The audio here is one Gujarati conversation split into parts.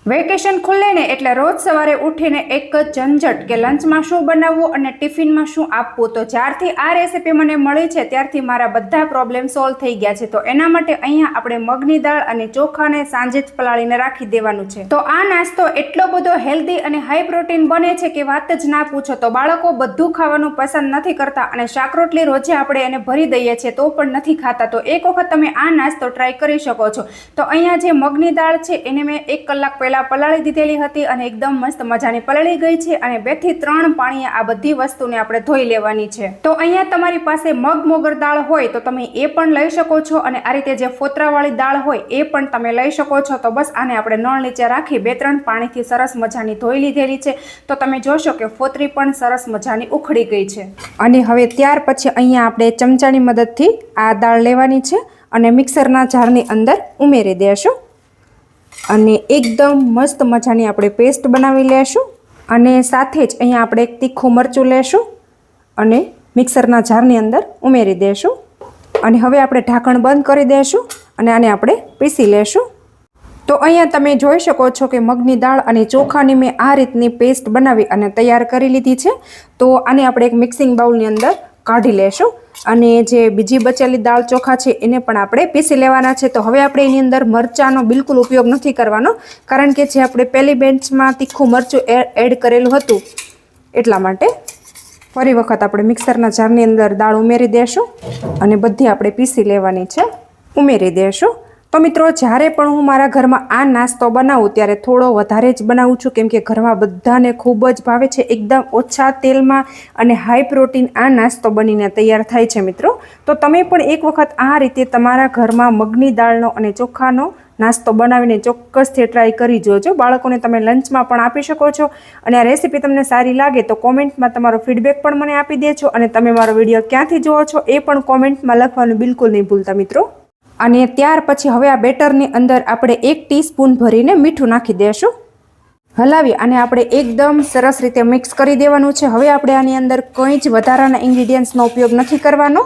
વેકેશન ખુલ્લે ને એટલે રોજ સવારે ઉઠીને એક જ ઝંઝટ કે લંચમાં શું બનાવવું અને ટિફિનમાં શું આપવું. તો જ્યારથી આ રેસીપી મને મળી છે ત્યારથી મારા બધા પ્રોબ્લેમ સોલ્વ થઈ ગયા છે. તો એના માટે અહીંયા આપણે મગની દાળ અને ચોખાને સાંજે જ પલાળીને રાખી દેવાનું છે. તો આ નાસ્તો એટલો બધો હેલ્ધી અને હાઈ પ્રોટીન બને છે કે વાત જ ના પૂછો. તો બાળકો બધું ખાવાનું પસંદ નથી કરતા અને શાક રોટલી રોજે આપણે એને ભરી દઈએ છીએ તો પણ નથી ખાતા. તો એક વખત તમે આ નાસ્તો ટ્રાય કરી શકો છો. તો અહીંયા જે મગની દાળ છે એને મેં 1 કલાક પહેલા પલાળી દીધેલી હતી અને એકદમ મસ્ત મજાની પલળી ગઈ છે. અને 2 થી 3 પાણીએ આ બધી વસ્તુને આપણે ધોઈ લેવાની છે. તો અહીંયા તમારી પાસે મગ મોગર દાળ હોય તો તમે એ પણ લઈ શકો છો અને આ રીતે જે ફોતરાવાળી દાળ હોય એ પણ તમે લઈ શકો છો. તો બસ આને આપણે નળ નીચે રાખી 2-3 પાણીથી સરસ મજાની ધોઈ લીધેલી છે. તો તમે જોશો કે ફોતરી પણ સરસ મજાની ઉખડી ગઈ છે. અને હવે ત્યાર પછી અહીંયા આપણે ચમચાની મદદથી આ દાળ લેવાની છે અને મિક્સરના જારની અંદર ઉમેરી દેશું અને એકદમ મસ્ત મજાની આપણે પેસ્ટ બનાવી લેશું. અને સાથે જ અહીંયા આપણે એક તીખું મરચું લેશું અને મિક્સરના જારની અંદર ઉમેરી દેશું. અને હવે આપણે ઢાંકણ બંધ કરી દેશું અને આને આપણે પીસી લેશું. તો અહીંયા તમે જોઈ શકો છો કે મગની દાળ અને ચોખાની મેં આ રીતની પેસ્ટ બનાવી અને તૈયાર કરી લીધી છે. તો આને આપણે એક મિક્સિંગ બાઉલની અંદર કાઢી લેશું અને જે બીજી બચેલી દાળ ચોખા છે એને પણ આપણે પીસી લેવાના છે. તો હવે આપણે એની અંદર મરચાંનો બિલકુલ ઉપયોગ નથી કરવાનો, કારણ કે જે આપણે પહેલી બેન્ચમાં તીખું મરચું એડ કરેલું હતું એટલા માટે. ફરી વખત આપણે મિક્સરના જારની અંદર દાળ ઉમેરી દેશું અને બધી આપણે પીસી લેવાની છે, ઉમેરી દેશું. તો મિત્રો, જ્યારે પણ હું મારા ઘરમાં આ નાસ્તો બનાવું ત્યારે થોડો વધારે જ બનાવું છું, કેમ કે ઘરમાં બધાને ખૂબ જ ભાવે છે. એકદમ ઓછા તેલમાં અને હાઈ પ્રોટીન આ નાસ્તો બનીને તૈયાર થાય છે મિત્રો. તો તમે પણ એક વખત આ રીતે તમારા ઘરમાં મગની દાળનો અને ચોખાનો નાસ્તો બનાવીને ચોક્કસથી ટ્રાય કરી જોજો. બાળકોને તમે લંચમાં પણ આપી શકો છો. અને આ રેસીપી તમને સારી લાગે તો કોમેન્ટમાં તમારો ફીડબેક પણ મને આપી દેજો. અને તમે મારો વિડીયો ક્યાંથી જુઓ છો એ પણ કોમેન્ટમાં લખવાનું બિલકુલ નહીં ભૂલતા મિત્રો. અને ત્યાર પછી હવે આ બેટરની અંદર આપણે 1 ટીસ્પૂન ભરીને મીઠું નાખી દેશું. હલાવી અને આપણે એકદમ સરસ રીતે મિક્સ કરી દેવાનું છે. હવે આપણે આની અંદર કંઈ જ વધારાના ઇન્ગ્રીડિયન્ટ્સનો ઉપયોગ નથી કરવાનો.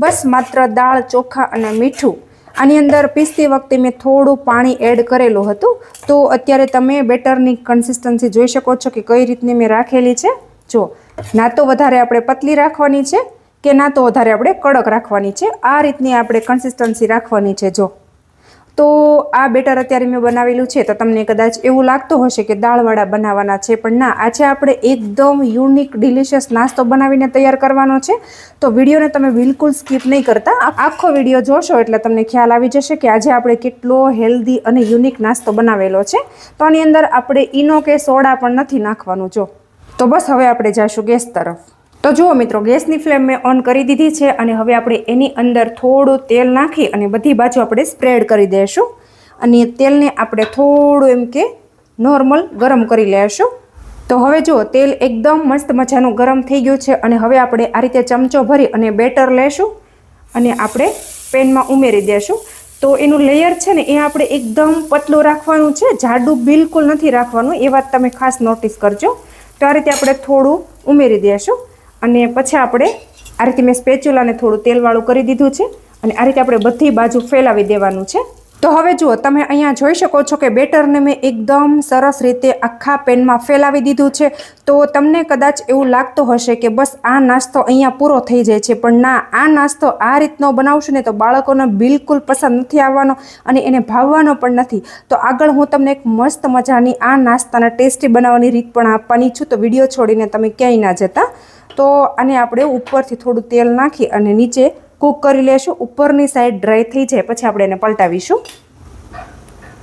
બસ માત્ર દાળ, ચોખા અને મીઠું. આની અંદર પીસતી વખતે મેં થોડું પાણી એડ કરેલું હતું. તો અત્યારે તમે બેટરની કન્સિસ્ટન્સી જોઈ શકો છો કે કઈ રીતની મેં રાખેલી છે. જો, ના તો વધારે આપણે પતલી રાખવાની છે કે ના તો વધારે આપણે કડક રાખવાની છે. આ રીતની આપણે કન્સિસ્ટન્સી રાખવાની છે. જો, તો આ બેટર અત્યારે મેં બનાવેલું છે. તો તમને કદાચ એવું લાગતું હશે કે દાળવાળા બનાવવાના છે, પણ ના, આજે આપણે એકદમ યુનિક ડિલિશિયસ નાસ્તો બનાવીને તૈયાર કરવાનો છે. તો વિડીયોને તમે બિલકુલ સ્કીપ નહીં કરતા, આખો વિડીયો જોશો એટલે તમને ખ્યાલ આવી જશે કે આજે આપણે કેટલો હેલ્ધી અને યુનિક નાસ્તો બનાવેલો છે. તો આની અંદર આપણે ઈનો કે સોડા પણ નથી નાખવાનું. જો, તો બસ હવે આપણે જઈશું ગેસ તરફ. તો જુઓ મિત્રો, ગેસની ફ્લેમ મેં ઓન કરી દીધી છે અને હવે આપણે એની અંદર થોડું તેલ નાખી અને બધી બાજુ આપણે સ્પ્રેડ કરી દઈશું. અને તેલને આપણે થોડું એમ કે નોર્મલ ગરમ કરી લેશું. તો હવે જુઓ, તેલ એકદમ મસ્ત મજાનું ગરમ થઈ ગયું છે અને હવે આપણે આ રીતે ચમચો ભરી અને બેટર લેશું અને આપણે પેનમાં ઉમેરી દેશું. તો એનું લેયર છે ને એ આપણે એકદમ પતલું રાખવાનું છે, જાડું બિલકુલ નથી રાખવાનું. એ વાત તમે ખાસ નોટિસ કરજો. તો આ રીતે આપણે થોડું ઉમેરી દઈશું અને પછી આપણે આ રીતે મેં સ્પેચ્યુલાને થોડું તેલવાળું કરી દીધું છે અને આ રીતે આપણે બધી બાજુ ફેલાવી દેવાનું છે. તો હવે જુઓ, તમે અહીંયા જોઈ શકો છો કે બેટરને મેં એકદમ સરસ રીતે આખા પેનમાં ફેલાવી દીધું છે. તો તમને કદાચ એવું લાગતું હશે કે બસ આ નાસ્તો અહીંયા પૂરો થઈ જાય છે, પણ ના, આ નાસ્તો આ રીતનો બનાવશું ને તો બાળકોને બિલકુલ પસંદ નથી આવવાનો અને એને ભાવવાનો પણ નથી. તો આગળ હું તમને એક મસ્ત મજાની આ નાસ્તાના ટેસ્ટી બનાવવાની રીત પણ આપવાની છું. તો વિડીયો છોડીને તમે ક્યાંય ના જતા. તો આને આપણે ઉપરથી થોડું તેલ નાખી અને નીચે કૂક કરી લેશું. ઉપરની સાઈડ ડ્રાય થઈ જાય પછી આપણે એને પલટાવીશું.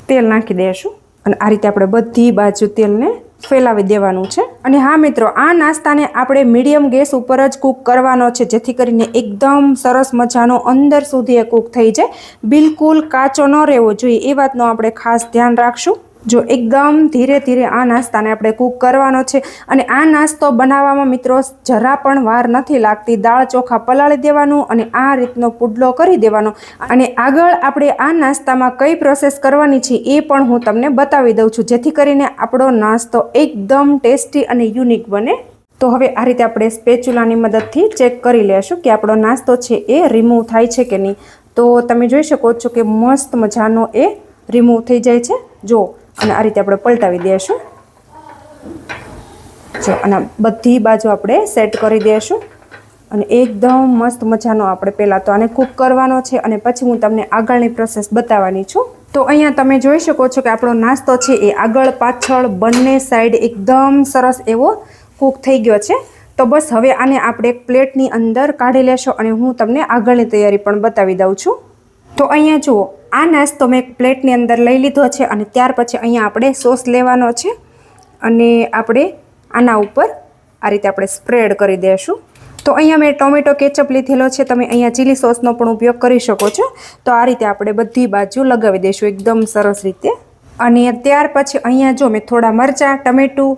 તેલ નાખી દઈશું અને આ રીતે આપણે બધી બાજુ તેલને ફેલાવી દેવાનું છે. અને હા મિત્રો, આ નાસ્તાને આપણે મીડિયમ ગેસ ઉપર જ કૂક કરવાનો છે, જેથી કરીને એકદમ સરસ મજાનો અંદર સુધી એ કૂક થઈ જાય. બિલકુલ કાચો ન રહેવો જોઈએ એ વાતનું આપણે ખાસ ધ્યાન રાખશું. જો, એકદમ ધીરે ધીરે આ નાસ્તાને આપણે કૂક કરવાનો છે. અને આ નાસ્તો બનાવવામાં મિત્રો જરા પણ વાર નથી લાગતી. દાળ ચોખા પલાળી દેવાનું અને આ રીતનો પુડલો કરી દેવાનો. અને આગળ આપણે આ નાસ્તામાં કઈ પ્રોસેસ કરવાની છે એ પણ હું તમને બતાવી દઉં છું, જેથી કરીને આપણો નાસ્તો એકદમ ટેસ્ટી અને યુનિક બને. તો હવે આ રીતે આપણે સ્પેચ્યુલાની મદદથી ચેક કરી લેશું કે આપણો નાસ્તો છે એ રિમૂવ થાય છે કે નહીં. તો તમે જોઈ શકો છો કે મસ્ત મજાનો એ રિમૂવ થઈ જાય છે. જો, અને આ રીતે આપણે પલટાવી દઈશું. જો અને બધી બાજુ આપણે સેટ કરી દઈશું અને એકદમ મસ્ત મજાનો આપણે પહેલાં તો આને કૂક કરવાનો છે અને પછી હું તમને આગળની પ્રોસેસ બતાવવાની છું. તો અહીંયા તમે જોઈ શકો છો કે આપણો નાસ્તો છે એ આગળ પાછળ બંને સાઈડ એકદમ સરસ એવો કૂક થઈ ગયો છે. તો બસ હવે આને આપણે એક પ્લેટની અંદર કાઢી લેશો અને હું તમને આગળની તૈયારી પણ બતાવી દઉં છું. તો અહીંયા જુઓ, આ નાસ્તો મેં એક પ્લેટની અંદર લઈ લીધો છે અને ત્યાર પછી અહીંયા આપણે સોસ લેવાનો છે અને આપણે આના ઉપર આ રીતે આપણે સ્પ્રેડ કરી દઈશું. તો અહીંયા મેં ટોમેટો કેચઅપ લીધેલો છે, તમે અહીંયા ચીલી સોસનો પણ ઉપયોગ કરી શકો છો. તો આ રીતે આપણે બધી બાજુ લગાવી દઈશું એકદમ સરસ રીતે. અને ત્યાર પછી અહીંયા જો મેં થોડા મરચાં, ટમેટું,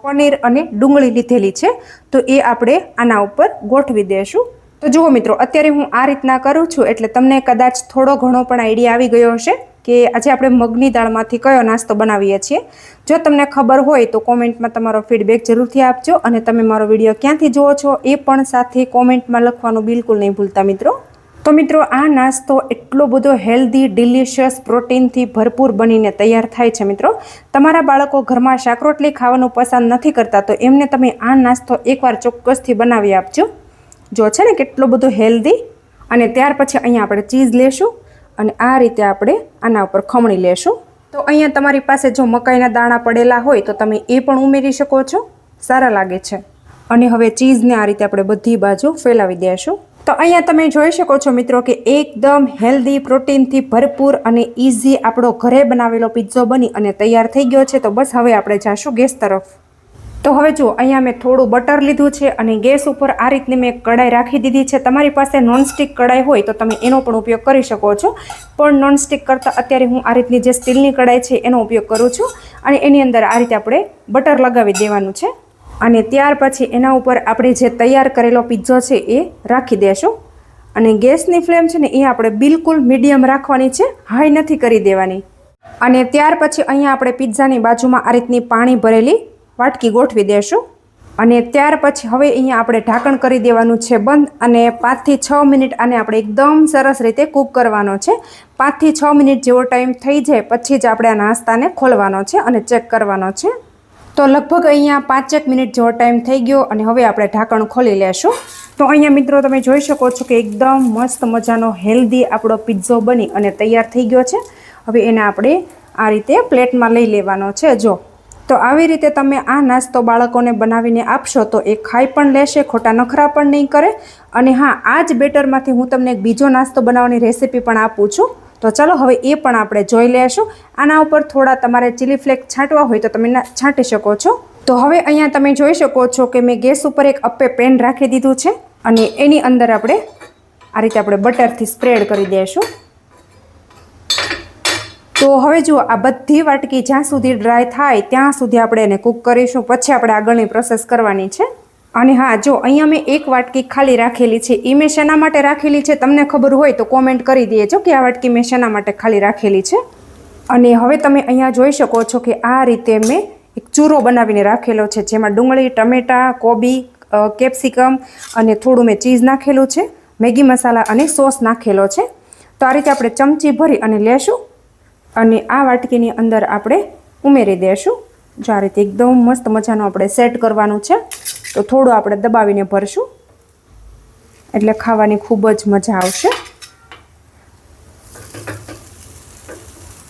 પનીર અને ડુંગળી લીધેલી છે, તો એ આપણે આના ઉપર ગોઠવી દઈશું. તો જુઓ મિત્રો, અત્યારે હું આ રીતના કરું છું એટલે તમને કદાચ થોડો ઘણો પણ આઈડિયા આવી ગયો હશે કે આજે આપણે મગની દાળમાંથી કયો નાસ્તો બનાવીએ છીએ. જો તમને ખબર હોય તો કોમેન્ટમાં તમારો ફીડબેક જરૂરથી આપજો અને તમે મારો વિડીયો ક્યાંથી જુઓ છો એ પણ સાથે કોમેન્ટમાં લખવાનું બિલકુલ નહીં ભૂલતા મિત્રો. તો મિત્રો, આ નાસ્તો એટલો બધો હેલ્ધી, ડિલિશિયસ, પ્રોટીનથી ભરપૂર બનીને તૈયાર થાય છે મિત્રો. તમારા બાળકો ઘરમાં શાક રોટલી ખાવાનું પસંદ નથી કરતા તો એમને તમે આ નાસ્તો એકવાર ચોક્કસથી બનાવી આપજો. જો છે ને કેટલો બધો હેલ્ધી. અને ત્યાર પછી અહીંયા આપણે ચીઝ લેશું અને આ રીતે આપણે આના ઉપર ખમણી લેશું. તો અહીંયા તમારી પાસે જો મકાઈના દાણા પડેલા હોય તો તમે એ પણ ઉમેરી શકો છો, સારા લાગે છે. અને હવે ચીઝને આ રીતે આપણે બધી બાજુ ફેલાવી દઈશું. તો અહીંયા તમે જોઈ શકો છો મિત્રો કે એકદમ હેલ્ધી, પ્રોટીનથી ભરપૂર અને ઇઝી આપણો ઘરે બનાવેલો પિઝ્ઝો બની અને તૈયાર થઈ ગયો છે. તો બસ હવે આપણે જાશું ગેસ તરફ. તો હવે જુઓ, અહીંયા મેં થોડું બટર લીધું છે અને ગેસ ઉપર આ રીતની મેં કડાઈ રાખી દીધી છે. તમારી પાસે નોનસ્ટિક કડાઈ હોય તો તમે એનો પણ ઉપયોગ કરી શકો છો, પણ નોનસ્ટિક કરતાં અત્યારે હું આ રીતની જે સ્ટીલની કડાઈ છે એનો ઉપયોગ કરું છું. અને એની અંદર આ રીતે આપણે બટર લગાવી દેવાનું છે અને ત્યાર પછી એના ઉપર આપણે જે તૈયાર કરેલો પિઝ્ઝો છે એ રાખી દેશું. અને ગેસની ફ્લેમ છે ને એ આપણે બિલકુલ મીડિયમ રાખવાની છે, હાઈ નથી કરી દેવાની. અને ત્યાર પછી અહીંયા આપણે પિઝ્ઝાની બાજુમાં આ રીતની પાણી ભરેલી વાટકી ગોઠવી દેશું. અને ત્યાર પછી હવે અહીંયા આપણે ઢાંકણ કરી દેવાનું છે બંધ અને 5 થી 6 મિનિટ આને આપણે એકદમ સરસ રીતે કૂક કરવાનો છે. 5 થી 6 મિનિટ જેવો ટાઈમ થઈ જાય પછી જ આપણે આ નાસ્તાને ખોલવાનો છે અને ચેક કરવાનો છે. તો લગભગ અહીંયા 5 મિનિટ જેવો ટાઈમ થઈ ગયો અને હવે આપણે ઢાંકણ ખોલી લેશું. તો અહીંયા મિત્રો તમે જોઈ શકો છો કે એકદમ મસ્ત મજાનો હેલ્ધી આપણો પિઝ્ઝો બની અને તૈયાર થઈ ગયો છે. હવે એને આપણે આ રીતે પ્લેટમાં લઈ લેવાનો છે. જો તો આવી રીતે તમે આ નાસ્તો બાળકોને બનાવીને આપશો તો એ ખાઈ પણ લેશે, ખોટા નખરા પણ નહીં કરે. અને હા, આ જ બેટરમાંથી હું તમને એક બીજો નાસ્તો બનાવવાની રેસીપી પણ આપું છું. તો ચાલો હવે એ પણ આપણે જોઈ લેશું. આના ઉપર થોડા તમારે ચીલી ફ્લેક છાંટવા હોય તો તમે છાંટી શકો છો. તો હવે અહીંયા તમે જોઈ શકો છો કે મેં ગેસ ઉપર એક અપ્પે પેન રાખી દીધું છે અને એની અંદર આપણે આ રીતે આપણે બટરથી સ્પ્રેડ કરી દઈશું. તો હવે જુઓ, આ બધી વાટકી જ્યાં સુધી ડ્રાય થાય ત્યાં સુધી આપણે એને કૂક કરીશું, પછી આપણે આગળની પ્રોસેસ કરવાની છે. અને હા, જો અહીંયા મેં એક વાટકી ખાલી રાખેલી છે. એ મેં શેના માટે રાખેલી છે તમને ખબર હોય તો કોમેન્ટ કરી દેજો કે આ વાટકી મેં શેના માટે ખાલી રાખેલી છે. અને હવે તમે અહીંયા જોઈ શકો છો કે આ રીતે મેં એક ચૂરો બનાવીને રાખેલો છે, જેમાં ડુંગળી, ટમેટાં, કોબી, કેપ્સિકમ અને થોડું મેં ચીઝ નાખેલું છે, મેગી મસાલા અને સોસ નાખેલો છે. તો આ રીતે આપણે ચમચી ભરી અને લેશું અને આ વાટકીની અંદર આપણે ઉમેરી દઈશું. જો આ રીતે એકદમ મસ્ત મજાનું આપણે સેટ કરવાનું છે. તો થોડું આપણે દબાવીને ભરશું એટલે ખાવાની ખૂબ જ મજા આવશે.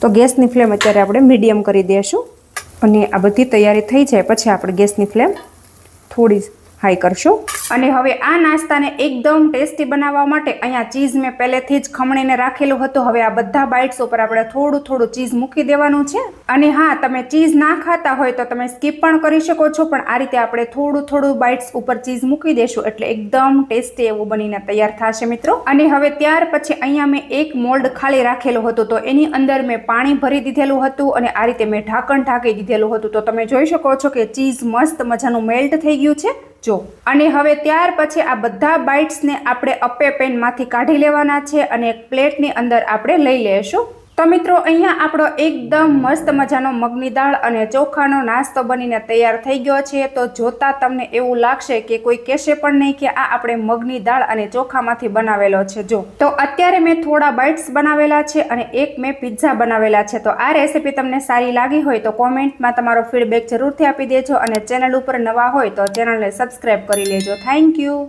તો ગેસની ફ્લેમ અત્યારે આપણે મીડિયમ કરી દઈશું અને આ બધી તૈયારી થઈ જાય પછી આપણે ગેસની ફ્લેમ થોડી હાઈ કરશું. અને હવે આ નાસ્તાને એકદમ ટેસ્ટી બનાવવા માટે અહીંયા ચીઝ મેં પહેલેથી જ ખમણીને રાખેલું હતું. હવે આ બધા બાઇટ્સ ઉપર આપણે થોડું થોડું ચીઝ મૂકી દેવાનું છે. અને હા, તમે ચીઝ ના ખાતા હોય તો તમે સ્કીપ પણ કરી શકો છો, પણ આ રીતે આપણે થોડું થોડું બાઇટ્સ ઉપર ચીઝ મૂકી દેશું એટલે એકદમ ટેસ્ટી એવું બનીને તૈયાર થશે મિત્રો. અને હવે ત્યાર પછી અહીંયા મેં એક મોલ્ડ ખાલી રાખેલું હતું તો એની અંદર મેં પાણી ભરી દીધેલું હતું અને આ રીતે મેં ઢાંકણ ઢાંકી દીધેલું હતું. તો તમે જોઈ શકો છો કે ચીઝ મસ્ત મજાનું મેલ્ટ થઈ ગયું છે. જો અને હવે ત્યાર પછી આ બધા બાઇટ્સને આપણે અપ્પે પેનમાંથી કાઢી લેવાના છે અને એક પ્લેટની અંદર આપણે લઈ લેશું. તો મિત્રો અહીંયા આપણો એકદમ મસ્ત મજાનો મગની દાળ અને ચોખાનો નાસ્તો બનીને તૈયાર થઈ ગયો છે। તો જોતા તમને એવું લાગશે કે કોઈ કહેશે પણ નહીં કે આ આપણે મગની દાળ અને ચોખામાંથી બનાવેલો છે। જો તો અત્યારે મેં થોડા બાઇટ્સ બનાવેલા છે અને એક મેં પિઝા બનાવેલા છે। તો આ રેસીપી તમને સારી લાગી હોય તો કોમેન્ટમાં તમારો ફીડબેક જરૂરથી આપી દેજો અને ચેનલ ઉપર નવા હોય તો ચેનલને સબસ્ક્રાઈબ કરી લેજો। Thank you.